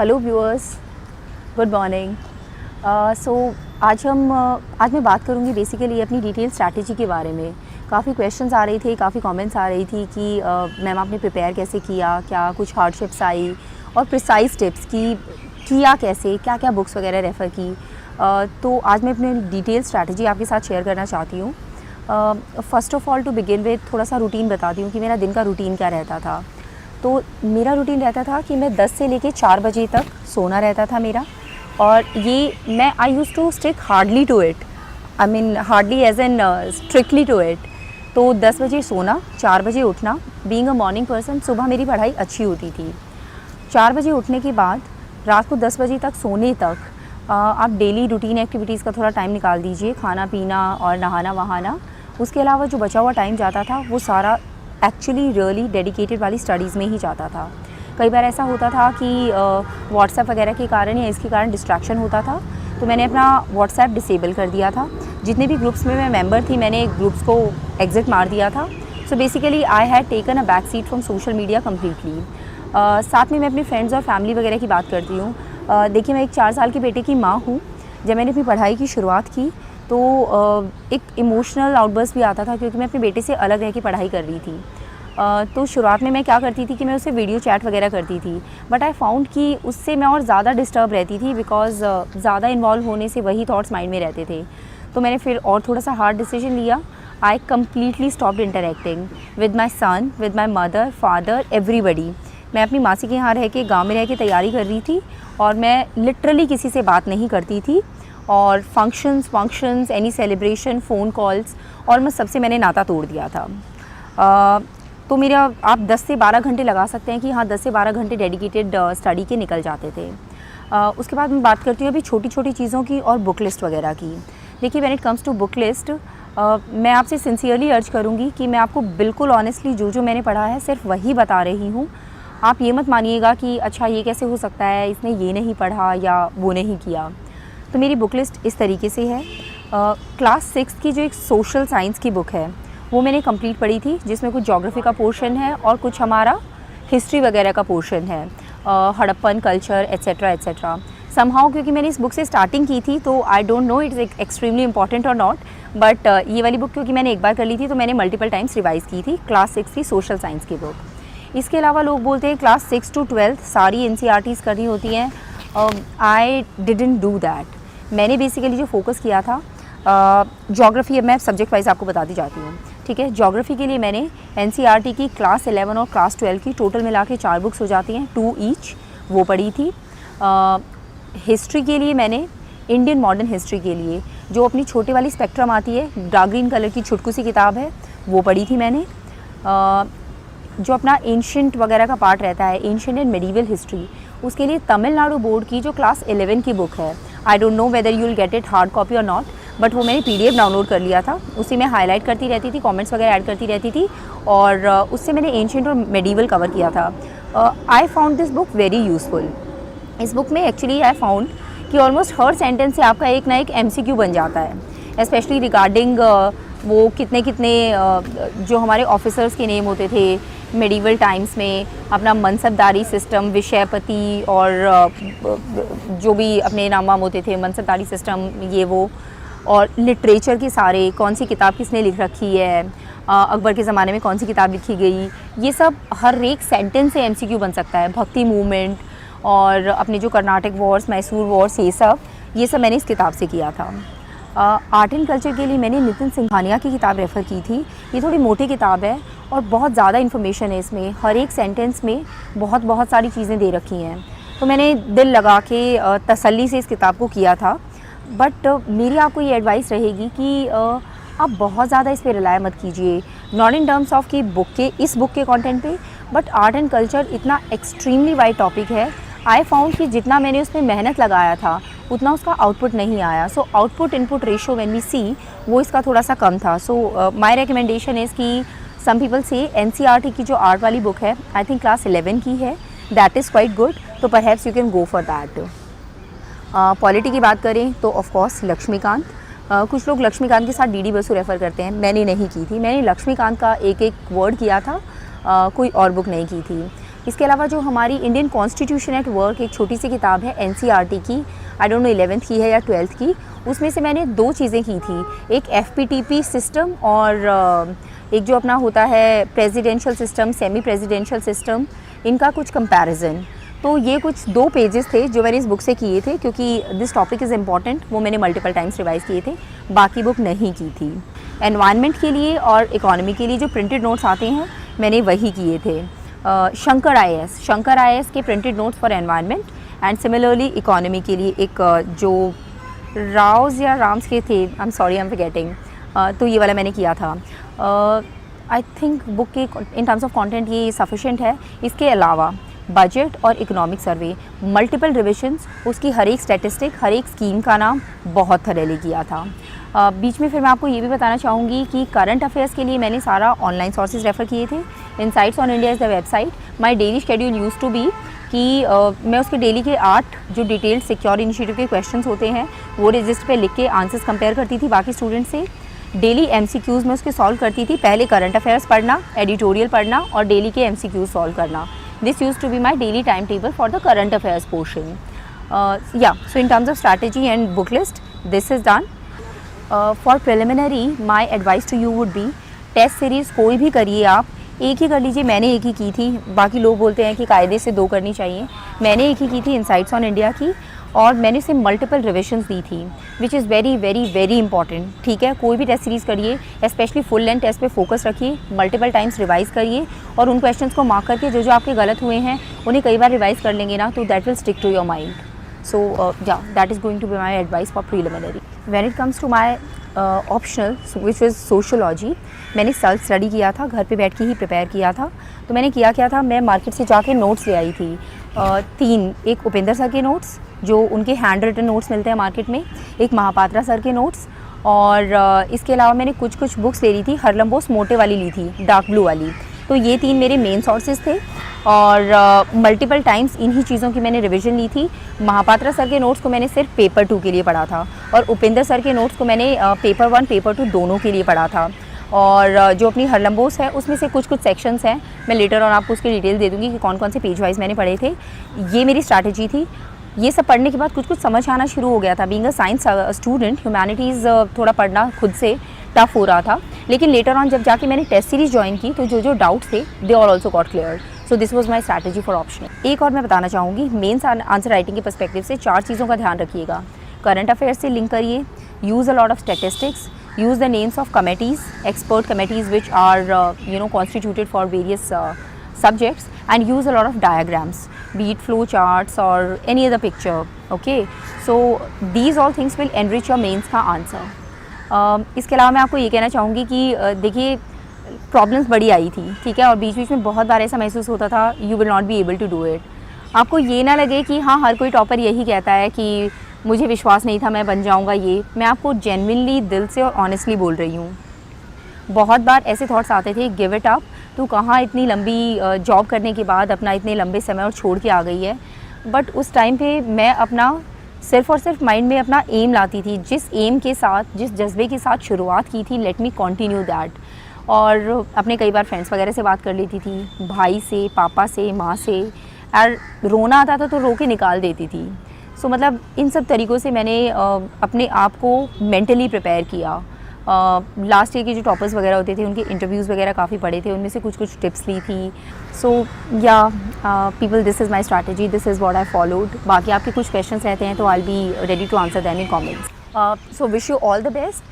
Hello viewers, good morning. So आज मैं बात करूंगी बेसिकली अपनी डिटेल स्ट्रैटेजी के बारे में। काफ़ी क्वेश्चंस आ रही थे, काफ़ी कमेंट्स आ रही थी कि मैम आपने प्रिपेयर कैसे किया, क्या कुछ हार्डशिप्स आई, और प्रिसाइज टिप्स की किया कैसे, क्या क्या बुक्स वगैरह रेफ़र की। तो आज मैं अपनी डिटेल स्ट्रैटेजी आपके साथ शेयर करना चाहती हूँ। First of all to begin with थोड़ा सा रूटीन बताती हूँ कि मेरा दिन का रूटीन क्या रहता था। तो मेरा रूटीन रहता था कि मैं 10 से लेके 4 बजे तक सोना रहता था मेरा, और ये मैं I use to stick hardly to it, I mean hardly as an strictly to it. तो 10 बजे सोना, 4 बजे उठना। बीइंग अ मॉर्निंग पर्सन, सुबह मेरी पढ़ाई अच्छी होती थी। 4 बजे उठने के बाद रात को 10 बजे तक सोने तक आप डेली रूटीन एक्टिविटीज़ का थोड़ा टाइम निकाल दीजिए, खाना पीना और नहाना वहाना। उसके अलावा जो बचा हुआ टाइम जाता था वो सारा एक्चुअली रियली डेडिकेटेड वाली स्टडीज़ में ही जाता था। कई बार ऐसा होता था कि व्हाट्सएप वगैरह के कारण या इसके कारण डिस्ट्रैक्शन होता था, तो मैंने अपना व्हाट्सएप डिसेबल कर दिया था। जितने भी ग्रुप्स में मैं मेंबर थी, मैंने ग्रुप्स को एग्ज़िट मार दिया था। So basically I had taken a back seat from social media completely. साथ में मैं अपने फ्रेंड्स और फैमिली वगैरह की बात करती हूँ। देखिए, मैं एक 4 साल के बेटे की माँ हूँ। जब मैंने अपनी पढ़ाई की शुरुआत की तो एक इमोशनल आउटबर्स्ट भी आता था, क्योंकि मैं अपने बेटे से अलग रह के पढ़ाई कर रही थी। तो शुरुआत में मैं क्या करती थी कि मैं उससे वीडियो चैट वगैरह करती थी, बट आई फाउंड कि उससे मैं और ज़्यादा डिस्टर्ब रहती थी, बिकॉज़ ज़्यादा इन्वॉल्व होने से वही थॉट्स माइंड में रहते थे। तो मैंने फिर और थोड़ा सा हार्ड डिसीजन लिया। I completely stopped interacting with my son, with my mother, father, everybody. मैं अपनी मासी के यहाँ रह के, गाँव में रह के तैयारी कर रही थी, और मैं लिटरली किसी से बात नहीं करती थी। और functions, any celebration, phone calls, और मैं सबसे मैंने नाता तोड़ दिया था। तो मेरा आप 10 से 12 घंटे लगा सकते हैं कि हाँ, 10 से 12 घंटे डेडिकेटेड स्टडी के निकल जाते थे। उसके बाद मैं बात करती हूँ अभी छोटी छोटी चीज़ों की और बुक लिस्ट वगैरह की। देखिए, when it comes to book list, मैं आपसे सिंसियरली अर्ज करूँगी कि मैं आपको बिल्कुल ऑनेस्टली जो मैंने पढ़ा है सिर्फ वही बता रही हूँ। आप ये मत मानिएगा कि अच्छा ये कैसे हो सकता है, इसने ये नहीं पढ़ा या वो नहीं किया। तो मेरी बुक लिस्ट इस तरीके से है। क्लास 6 की जो एक सोशल साइंस की बुक है वो मैंने कंप्लीट पढ़ी थी, जिसमें कुछ ज्योग्राफी का पोर्शन है और कुछ हमारा हिस्ट्री वगैरह का पोर्शन है, Harappan culture etcetera etcetera. Somehow क्योंकि मैंने इस बुक से स्टार्टिंग की थी, तो I don't know it's extremely important और नॉट, बट ये वाली बुक क्योंकि मैंने एक बार कर ली थी तो मैंने मल्टीपल टाइम्स रिवाइज़ की थी क्लास 6 की सोशल साइंस की बुक। इसके अलावा लोग बोलते हैं क्लास 6 to 12 सारी NCERTs करनी होती हैं। I didn't do that. मैंने बेसिकली जो फोकस किया था ज्योग्राफी, मैं सब्जेक्ट वाइज आपको बताती जाती हूँ, ठीक है। ज्योग्राफी के लिए मैंने NCERT की क्लास 11 और क्लास 12 की टोटल मिला के 4 बुक्स हो जाती हैं, 2 ईच, वो पढ़ी थी। हिस्ट्री के लिए मैंने इंडियन मॉडर्न हिस्ट्री के लिए जो अपनी छोटी वाली स्पेक्ट्रम आती है, डार्क ग्रीन कलर की छुटकू सी किताब है, वो पढ़ी थी मैंने। जो अपना एंशिएंट वगैरह का पार्ट रहता है, एंशिएंट एंड मेडिवल हिस्ट्री, उसके लिए तमिलनाडु बोर्ड की जो क्लास 11 की बुक है, I don't know whether you will get it hard copy और नॉट, बट वो मैंने PDF डाउनलोड कर लिया था। उसी में हाईलाइट करती रहती थी, कमेंट्स वगैरह ऐड करती रहती थी, और उससे मैंने एंशिएंट और मेडिवल कवर किया था। I found this book very useful. इस बुक में एक्चुअली आई फाउंड कि ऑलमोस्ट हर सेंटेंस से आपका एक ना एक MCQ बन जाता है, स्पेशली रिगार्डिंग वो कितने जो हमारे ऑफिसर्स के नेम होते थे मेडिवल टाइम्स में, अपना मनसबदारी सिस्टम, विषयपति, और जो भी अपने नाम वाम होते थे, मनसबदारी सिस्टम, ये वो, और लिटरेचर के सारे, कौन सी किताब किसने लिख रखी है, अकबर के ज़माने में कौन सी किताब लिखी गई, ये सब हर एक सेंटेंस से MCQ बन सकता है। भक्ति मूवमेंट और अपने जो कर्नाटक वॉर्स, मैसूर वॉर्स, ये सब मैंने इस किताब से किया था। आर्ट एंड कल्चर के लिए मैंने नितिन सिंघानिया की किताब रेफ़र की थी। ये थोड़ी मोटी किताब है और बहुत ज़्यादा इन्फॉर्मेशन है इसमें, हर एक सेंटेंस में बहुत सारी चीज़ें दे रखी हैं। तो मैंने दिल लगा के तसल्ली से इस किताब को किया था। बट मेरी आपको ये एडवाइस रहेगी कि आप बहुत ज़्यादा इस पे रिलाय मत कीजिए, नॉट इन टर्म्स ऑफ कि इस बुक के कंटेंट पे, बट आर्ट एंड कल्चर इतना एक्सट्रीमली वाइड टॉपिक है। आई फाउंड कि जितना मैंने उसमें मेहनत लगाया था उतना उसका आउटपुट नहीं आया। So output input ratio when we see, वो इसका थोड़ा सा कम था। सो माय रिकमेंडेशन इज़ कि सम पीपल से NCERT की जो आर्ट वाली बुक है, आई थिंक क्लास 11 की है, दैट इज़ क्वाइट गुड, तो perhaps you can go for that. Polity की बात करें तो ऑफ कोर्स लक्ष्मीकांत। कुछ लोग लक्ष्मीकांत के साथ DD बसु रेफ़र करते हैं, मैंने नहीं की थी। मैंने लक्ष्मीकांत का एक वर्ड किया था, कोई और बुक नहीं की थी। इसके अलावा जो हमारी इंडियन कॉन्स्टिट्यूशन एट वर्क एक छोटी सी किताब है एनसीईआरटी की, आई डोंट नो 11th की है या 12th की, उसमें से मैंने 2 चीज़ें की थी, एक एफपीटीपी सिस्टम और एक जो अपना होता है presidential system, semi presidential system, इनका कुछ कंपैरिजन। तो ये कुछ 2 पेजेस थे जो मैंने इस बुक से किए थे, क्योंकि दिस टॉपिक इज़ इम्पॉर्टेंट, वो मैंने मल्टीपल टाइम्स रिवाइज़ किए थे, बाकी बुक नहीं की थी। एनवायरनमेंट के लिए और इकोनॉमी के लिए जो प्रिंटेड नोट्स आते हैं मैंने वही किए थे। शंकर आईएएस के printed notes for environment and similarly economy के लिए एक जो राव्स या राम्स के थे, I am sorry I am forgetting, तो ये वाला मैंने किया था। आई थिंक बुक के इन टर्म्स ऑफ कंटेंट ये सफिशिएंट है। इसके अलावा बजट और इकोनॉमिक सर्वे, मल्टीपल रिविजन्स, उसकी हर एक स्टैटिस्टिक, हर एक स्कीम का नाम बहुत थॉरली किया था। बीच में फिर मैं आपको ये भी बताना चाहूँगी कि करंट अफेयर्स के लिए मैंने सारा ऑनलाइन सोर्सेज रेफ़र किए थे। Insights on India is the website. My daily schedule use to be कि मैं उसके डेली के 8 जो डिटेल्ड सिक्योर इनिशिएटिव के क्वेश्चंस होते हैं वो रजिस्टर पे लिख के आंसर्स कंपेयर करती थी बाकी स्टूडेंट से। डेली एमसीक्यूज़ में उसके सॉल्व करती थी, पहले करंट अफेयर्स पढ़ना, एडिटोरियल पढ़ना और डेली के एमसीक्यूज़ सॉल्व करना। This use to be my daily time table for the current affairs portion. So in terms of strategy and book list this is done. For preliminary my advice to you would be, test series कोई भी करिए आप, एक ही कर लीजिए। मैंने एक ही की थी, बाकी लोग बोलते हैं कि कायदे से 2 करनी चाहिए, मैंने एक ही की थी इनसाइट्स ऑन इंडिया की, और मैंने इसे मल्टीपल रिविजन्स दी थी which is very very very important. ठीक है, कोई भी टेस्ट सीरीज़ करिए, स्पेशली फुल लेंथ टेस्ट पे फोकस रखिए, मल्टीपल टाइम्स रिवाइज करिए और उन क्वेश्चंस को मार्क करके जो जो आपके गलत हुए हैं उन्हें कई बार रिवाइज कर लेंगे ना, तो that will stick to your mind. So that is going to be my advice for preliminary. When it comes to my optional, which was sociology, मैंने सेल्फ स्टडी किया था, घर पे बैठ के ही प्रिपेयर किया था। तो मैंने क्या था, मैं मार्केट से जाके नोट्स ले आई थी 3, एक उपेंद्र सर के नोट्स जो उनके हैंड रिटन नोट्स मिलते हैं मार्केट में, एक महापात्रा सर के नोट्स, और इसके अलावा मैंने कुछ बुक्स ले ली थी, हरलम्बोस मोटे वाली ली थी, डार्क ब्लू वाली। तो ये 3 मेरे मेन सोर्सेज थे और मल्टीपल टाइम्स इन्हीं चीज़ों की मैंने रिवीजन ली थी। महापात्रा सर के नोट्स को मैंने सिर्फ पेपर 2 के लिए पढ़ा था और उपेंद्र सर के नोट्स को मैंने पेपर 1 पेपर 2 दोनों के लिए पढ़ा था। और जो अपनी हरलम्बोस है उसमें से कुछ सेक्शंस हैं, मैं लेटर ऑन आपको उसकी डिटेल दे दूँगी कि कौन से पेज वाइज मैंने पढ़े थे। ये मेरी स्ट्रैटेजी थी। ये सब पढ़ने के बाद कुछ समझ आना शुरू हो गया था। Being a science student, humanities थोड़ा पढ़ना खुद से टफ हो रहा था, लेकिन लेटर ऑन जब जाके मैंने टेस्ट सीरीज़ ज्वाइन की तो जो डाउट थे they are also got clear. So this was my strategy for optional. एक और मैं बताना चाहूँगी, मेंस आंसर राइटिंग के पर्सपेक्टिव से 4 चीज़ों का ध्यान रखिएगा। करंट अफेयर्स से लिंक करिए, use a lot of statistics, use the names of committees, expert committees which are constituted for various subjects, and use a lot of diagrams, be it flow charts or any other picture. Okay, so these all things will enrich your mains का answer. इसके अलावा मैं आपको ये कहना चाहूँगी कि देखिए प्रॉब्लम्स बड़ी आई थी, ठीक है, और बीच में बहुत बार ऐसा महसूस होता था you will not be able to do it. आपको ये ना लगे कि हाँ हर कोई टॉपर यही कहता है कि मुझे विश्वास नहीं था मैं बन जाऊंगा, ये मैं आपको जेन्युइनली दिल से और ऑनेस्टली बोल रही हूँ। बहुत बार ऐसे थॉट्स आते थे, गिव इट अप, तू कहाँ इतनी लंबी जॉब करने के बाद अपना इतने लंबे समय और छोड़ के आ गई है। बट उस टाइम पे मैं अपना सिर्फ और सिर्फ माइंड में अपना एम लाती थी, जिस एम के साथ, जिस जज्बे के साथ शुरुआत की थी, लेट मी कंटिन्यू दैट। और अपने कई बार फ्रेंड्स वगैरह से बात कर लेती थी, भाई से, पापा से, माँ से, और रोना आता था तो रो के निकाल देती थी। सो मतलब इन सब तरीक़ों से मैंने अपने आप को मेंटली प्रिपेयर किया। लास्ट ईयर के जो टॉपर्स वगैरह होते थे उनके इंटरव्यूज़ वगैरह काफ़ी पढ़े थे, उनमें से कुछ टिप्स ली थी। So ya people, this is my strategy, this is what I followed. बाकी आपके कुछ क्वेश्चंस रहते हैं तो I will be ready to answer them in comments. So wish you all the best.